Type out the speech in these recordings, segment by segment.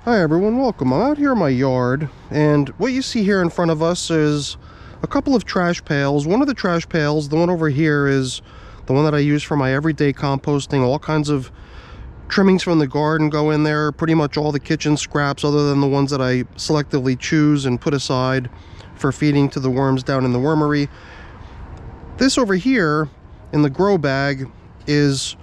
Hi everyone, welcome. I'm out here in my yard, and what you see here in front of us is a couple of trash pails. One of the trash pails, the one over here, is the one that I use for my everyday composting. All kinds of trimmings from the garden go in there, pretty much all the kitchen scraps other than the ones that I selectively choose and put aside for feeding to the worms down in the wormery. This over here in the grow bag is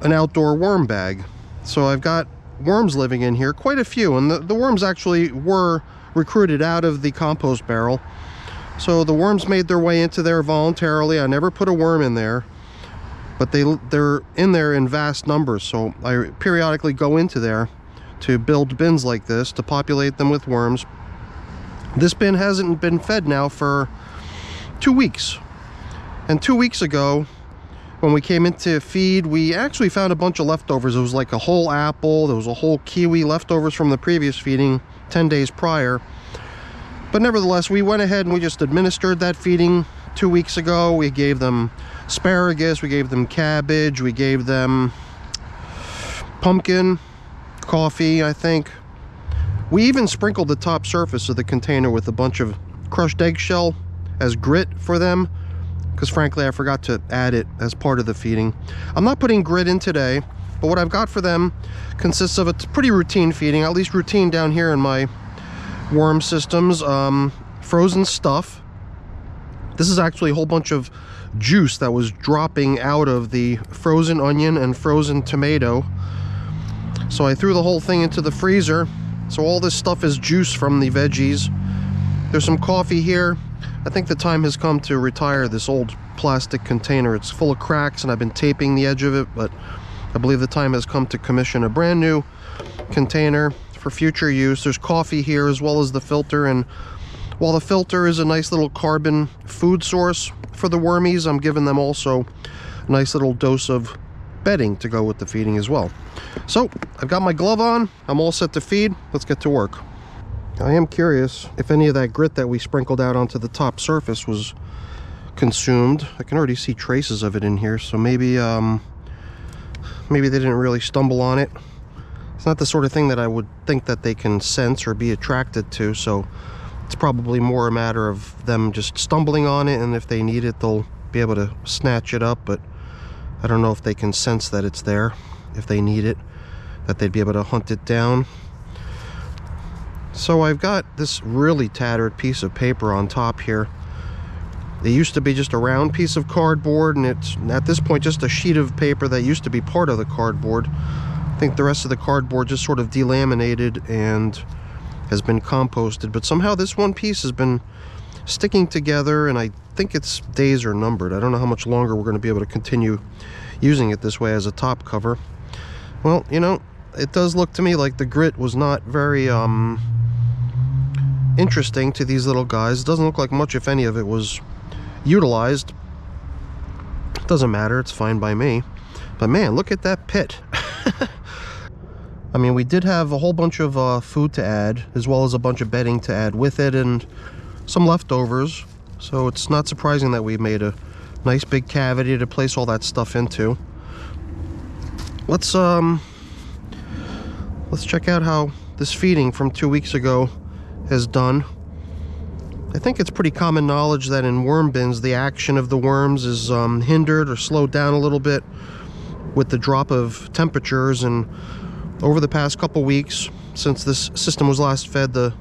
an outdoor worm bag. So I've got worms living in here, quite a few, and the worms actually were recruited out of the compost barrel. So the worms made their way into there voluntarily. I never put a worm in there, but they're in there in vast numbers. So I periodically go into there to build bins like this to populate them with worms. This bin hasn't been fed now for 2 weeks, and 2 weeks ago when we came in to feed, we actually found a bunch of leftovers. It was like a whole apple, there was a whole kiwi, leftovers from the previous feeding 10 days prior. But nevertheless, we went ahead and we just administered that feeding 2 weeks ago. We gave them asparagus, we gave them cabbage, we gave them pumpkin, coffee, I think. We even sprinkled the top surface of the container with a bunch of crushed eggshell as grit for them, because frankly I forgot to add it as part of the feeding. I'm not putting grit in today, but what I've got for them consists of a pretty routine feeding, at least routine down here in my worm systems. Frozen stuff. This is actually a whole bunch of juice that was dropping out of the frozen onion and frozen tomato. So I threw the whole thing into the freezer. So all this stuff is juice from the veggies. There's some coffee here. I think the time has come to retire this old plastic container. It's full of cracks and I've been taping the edge of it, but I believe the time has come to commission a brand new container for future use. There's coffee here as well as the filter, and while the filter is a nice little carbon food source for the wormies, I'm giving them also a nice little dose of bedding to go with the feeding as well. So I've got my glove on, I'm all set to feed. Let's get to work. I am curious if any of that grit that we sprinkled out onto the top surface was consumed. I can already see traces of it in here, so maybe they didn't really stumble on it. It's not the sort of thing that I would think that they can sense or be attracted to, so it's probably more a matter of them just stumbling on it, and if they need it they'll be able to snatch it up, but I don't know if they can sense that it's there, if they need it, that they'd be able to hunt it down. So I've got this really tattered piece of paper on top here. It used to be just a round piece of cardboard, and it's at this point just a sheet of paper that used to be part of the cardboard. I think the rest of the cardboard just sort of delaminated and has been composted, but somehow this one piece has been sticking together, and I think its days are numbered. I don't know how much longer we're going to be able to continue using it this way as a top cover. Well, you know, it does look to me like the grit was not very interesting to these little guys. It doesn't look like much, if any, of it was utilized. Doesn't matter, it's fine by me. But man, look at that pit. I mean, we did have a whole bunch of food to add, as well as a bunch of bedding to add with it, and some leftovers. So it's not surprising that we made a nice big cavity to place all that stuff into. Let's check out how this feeding from 2 weeks ago has done. I think it's pretty common knowledge that in worm bins the action of the worms is hindered or slowed down a little bit with the drop of temperatures, and over the past couple weeks since this system was last fed, the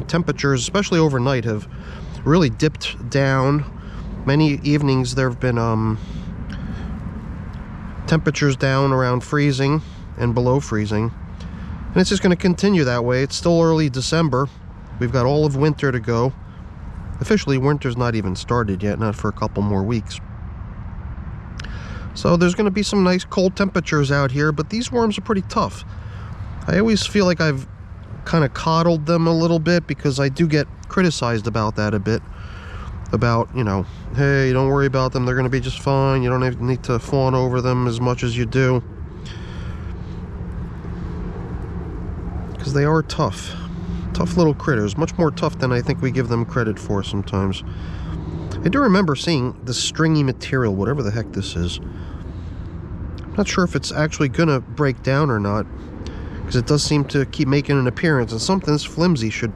temperatures, especially overnight, have really dipped down. Many evenings there have been temperatures down around freezing and below freezing, and it's just going to continue that way. It's still early December. We've got all of winter to go. Officially, winter's not even started yet, not for a couple more weeks. So there's going to be some nice cold temperatures out here, but these worms are pretty tough. I always feel like I've kind of coddled them a little bit, because I do get criticized about that a bit. About, you know, hey, don't worry about them, they're going to be just fine. You don't need to fawn over them as much as you do. Because they are tough. Tough little critters, much more tough than I think we give them credit for sometimes. I do remember seeing this stringy material, whatever the heck this is. I'm not sure if it's actually gonna break down or not, because it does seem to keep making an appearance, and something this flimsy should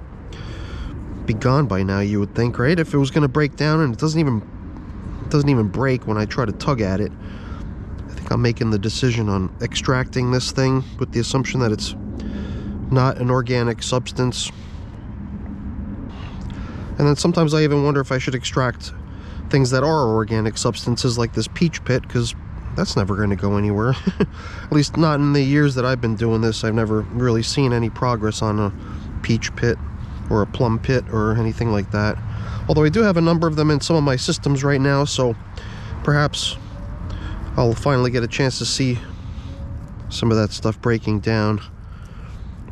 be gone by now, you would think, right? If it was going to break down, and it doesn't even break when I try to tug at it. I think I'm making the decision on extracting this thing with the assumption that it's not an organic substance. And then sometimes I even wonder if I should extract things that are organic substances, like this peach pit, because that's never going to go anywhere. At least not in the years that I've been doing this. I've never really seen any progress on a peach pit or a plum pit or anything like that. Although I do have a number of them in some of my systems right now, so perhaps I'll finally get a chance to see some of that stuff breaking down.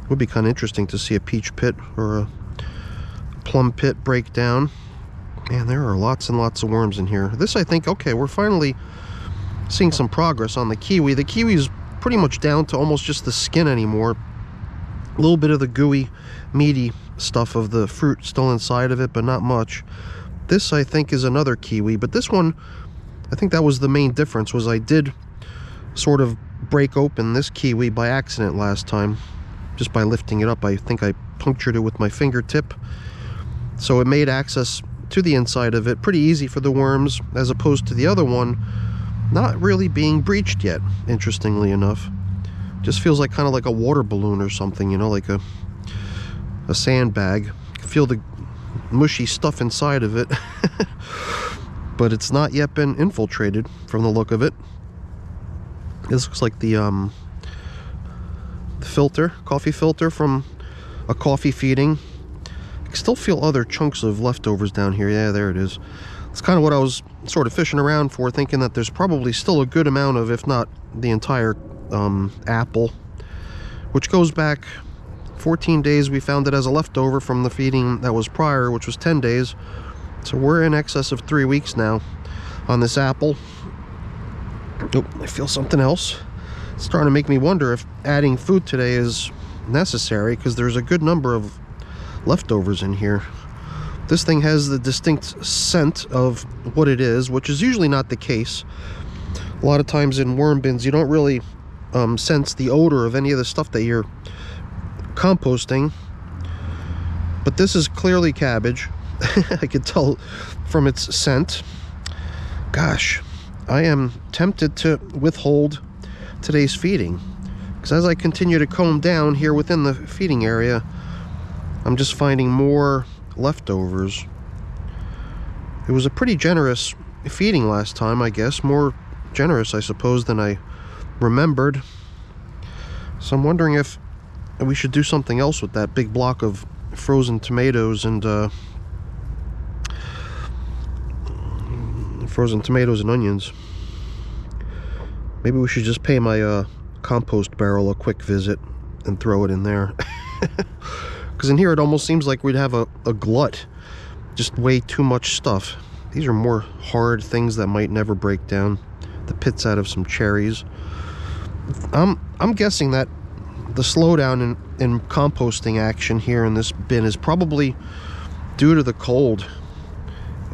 It would be kind of interesting to see a peach pit or a plum pit break down. Man, there are lots and lots of worms in here. This, I think, okay, we're finally seeing some progress on the kiwi. The kiwi is pretty much down to almost just the skin anymore. A little bit of the gooey, meaty stuff of the fruit still inside of it, but not much. This, I think, is another kiwi, but this one, I think that was the main difference, was I did sort of break open this kiwi by accident last time, just by lifting it up. I think I punctured it with my fingertip, so it made access to the inside of it pretty easy for the worms, as opposed to the other one not really being breached yet, interestingly enough. Just feels like kind of like a water balloon or something, you know, like a sandbag. You can feel the mushy stuff inside of it. But it's not yet been infiltrated from the look of it. This looks like the filter, coffee filter from a coffee feeding. I can still feel other chunks of leftovers down here. Yeah, there it is. It's kind of what I was sort of fishing around for, thinking that there's probably still a good amount of, if not the entire apple, which goes back 14 days. We found it as a leftover from the feeding that was prior, which was 10 days. So we're in excess of 3 weeks now on this apple. Oh, I feel something else. It's starting to make me wonder if adding food today is necessary, because there's a good number of leftovers in here. This thing has the distinct scent of what it is, which is usually not the case. A lot of times in worm bins, you don't really sense the odor of any of the stuff that you're composting. But this is clearly cabbage. I could tell from its scent. Gosh, I am tempted to withhold today's feeding, because as I continue to comb down here within the feeding area, I'm just finding more leftovers. It was a pretty generous feeding last time, I guess. More generous, I suppose, than I remembered. So I'm wondering if we should do something else with that big block of frozen tomatoes and onions. Maybe we should just pay my compost barrel a quick visit and throw it in there. Because in here it almost seems like we'd have a glut. Just way too much stuff. These are more hard things that might never break down. The pits out of some cherries. I'm guessing that the slowdown in composting action here in this bin is probably due to the cold.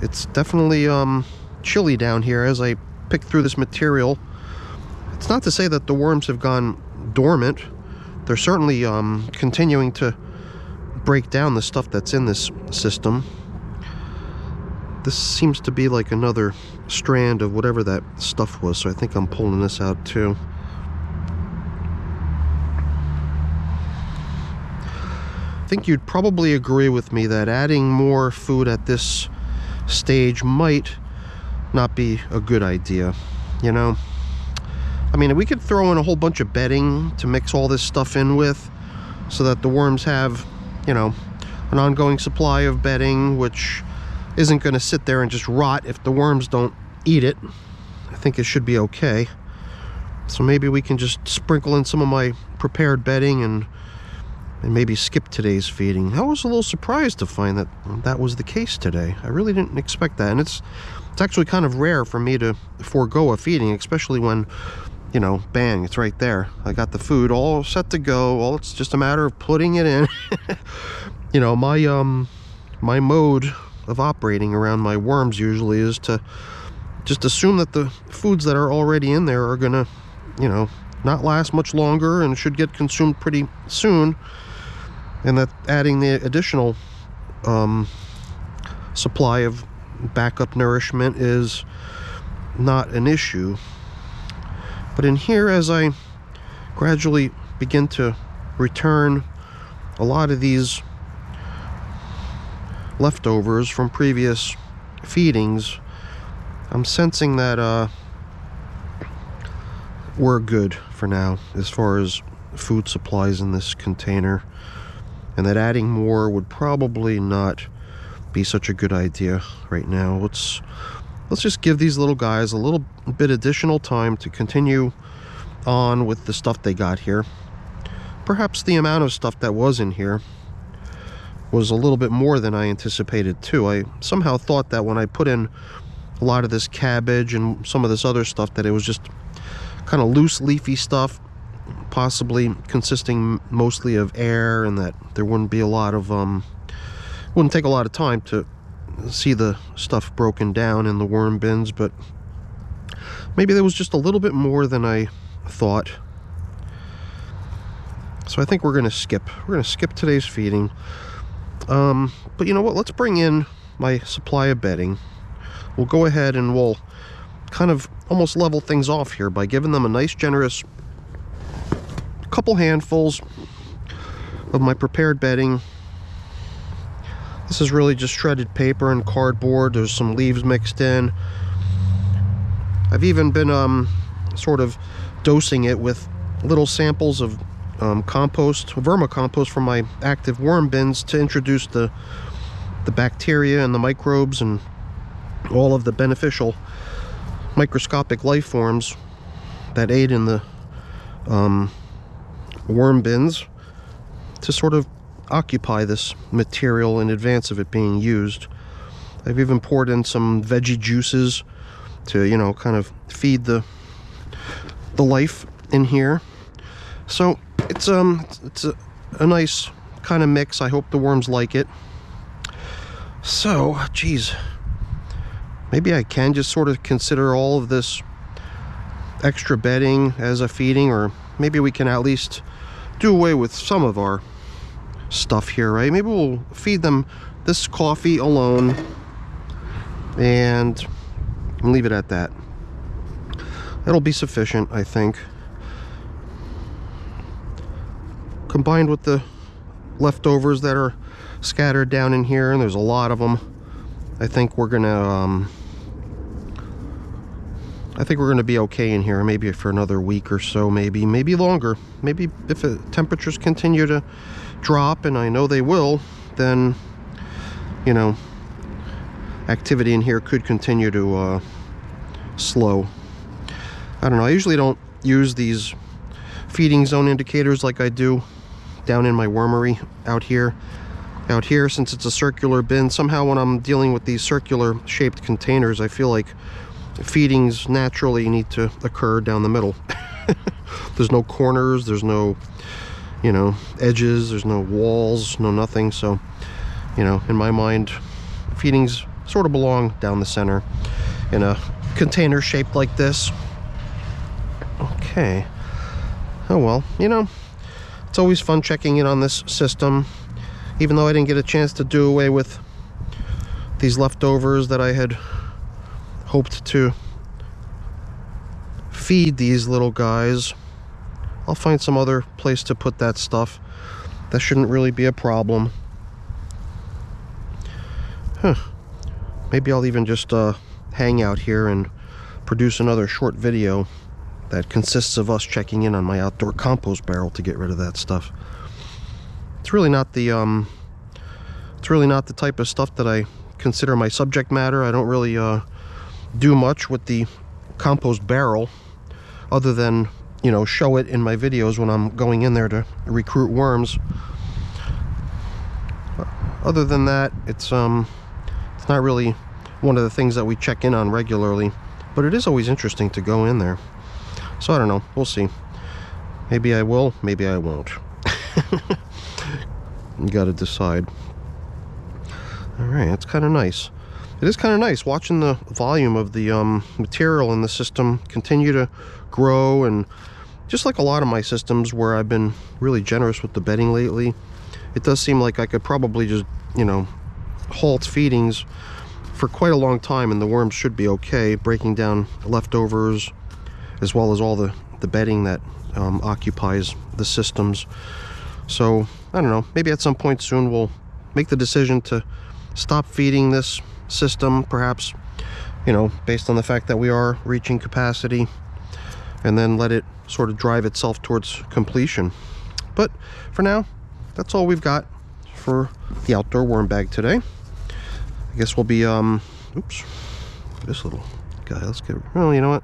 It's definitely chilly down here as I pick through this material. It's not to say that the worms have gone dormant. They're certainly continuing to break down the stuff that's in this system. This seems to be like another strand of whatever that stuff was, so I think I'm pulling this out too. I think you'd probably agree with me that adding more food at this stage might not be a good idea, you know? I mean, we could throw in a whole bunch of bedding to mix all this stuff in with, so that the worms have, you know, an ongoing supply of bedding, which isn't going to sit there and just rot if the worms don't eat it. I think it should be okay. So maybe we can just sprinkle in some of my prepared bedding and maybe skip today's feeding. I was a little surprised to find that that was the case today. I really didn't expect that. And it's actually kind of rare for me to forego a feeding, especially when, you know, bang, it's right there. I got the food all set to go. Well, it's just a matter of putting it in. You know, my mode of operating around my worms usually is to just assume that the foods that are already in there are gonna, you know, not last much longer and should get consumed pretty soon, and that adding the additional supply of backup nourishment is not an issue. But in here, as I gradually begin to return a lot of these leftovers from previous feedings, I'm sensing that we're good for now as far as food supplies in this container, and that adding more would probably not be such a good idea right now. Let's just give these little guys a little bit additional time to continue on with the stuff they got here. Perhaps the amount of stuff that was in here was a little bit more than I anticipated too. I somehow thought that when I put in a lot of this cabbage and some of this other stuff, that it was just kind of loose leafy stuff, possibly consisting mostly of air, and that there wouldn't be a lot of wouldn't take a lot of time to see the stuff broken down in the worm bins. But maybe there was just a little bit more than I thought. So I think we're gonna skip today's feeding. But you know what, let's bring in my supply of bedding. We'll go ahead and we'll kind of almost level things off here by giving them a nice generous couple handfuls of my prepared bedding. This is really just shredded paper and cardboard. There's some leaves mixed in. I've even been sort of dosing it with little samples of vermicompost from my active worm bins to introduce the bacteria and the microbes and all of the beneficial microscopic life forms that aid in the worm bins, to sort of occupy this material in advance of it being used. I've even poured in some veggie juices to, you know, kind of feed the life in here. So it's a nice kind of mix. I hope the worms like it. So, geez, maybe I can just sort of consider all of this extra bedding as a feeding, or maybe we can at least do away with some of our stuff here, right? Maybe we'll feed them this coffee alone and leave it at that. That'll be sufficient, I think. Combined with the leftovers that are scattered down in here, and there's a lot of them, I think we're gonna be okay in here, maybe for another week or so, maybe longer. Maybe if temperatures continue to drop, and I know they will, then, you know, activity in here could continue to slow. I don't know. I usually don't use these feeding zone indicators like I do down in my wormery out here. Out here, since it's a circular bin, somehow when I'm dealing with these circular shaped containers, I feel like feedings naturally need to occur down the middle. There's no corners, there's no, you know, edges, there's no walls, no nothing. So, you know, in my mind, feedings sort of belong down the center in a container shaped like this. Okay. Oh well, you know, it's always fun checking in on this system, even though I didn't get a chance to do away with these leftovers that I had hoped to feed these little guys. I'll find some other place to put that stuff. That shouldn't really be a problem. Maybe I'll even just hang out here and produce another short video that consists of us checking in on my outdoor compost barrel to get rid of that stuff. It's really not the type of stuff that I consider my subject matter. I don't really do much with the compost barrel other than, you know, show it in my videos when I'm going in there to recruit worms. Other than that, it's not really one of the things that we check in on regularly, but it is always interesting to go in there. So I don't know, we'll see. Maybe I will, maybe I won't. You gotta decide. Alright, that's kind of nice. It is kind of nice watching the volume of the material in the system continue to grow, and just like a lot of my systems where I've been really generous with the bedding lately, it does seem like I could probably just, you know, halt feedings for quite a long time and the worms should be okay, breaking down leftovers as well as all the bedding that occupies the systems. So I don't know, maybe at some point soon we'll make the decision to stop feeding this system, perhaps, you know, based on the fact that we are reaching capacity, and then let it sort of drive itself towards completion. But for now, that's all we've got for the outdoor worm bag today. I guess we'll be oops, this little guy, let's get, well, you know what,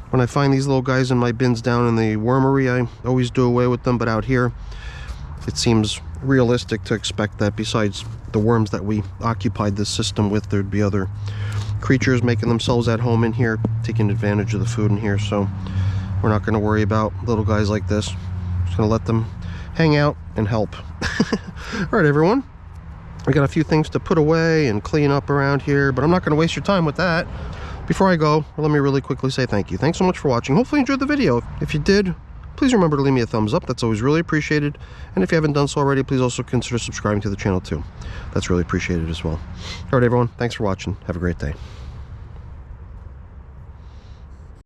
when I find these little guys in my bins down in the wormery, I always do away with them, but out here it seems realistic to expect that besides the worms that we occupied this system with, there'd be other creatures making themselves at home in here, taking advantage of the food in here. So we're not going to worry about little guys like this. Just going to let them hang out and help. All right, everyone, I got a few things to put away and clean up around here, but I'm not going to waste your time with that. Before I go, let me really quickly say thank you. Thanks so much for watching. Hopefully you enjoyed the video. If you did, please remember to leave me a thumbs up. That's always really appreciated. And if you haven't done so already, please also consider subscribing to the channel too. That's really appreciated as well. All right, everyone, thanks for watching. Have a great day.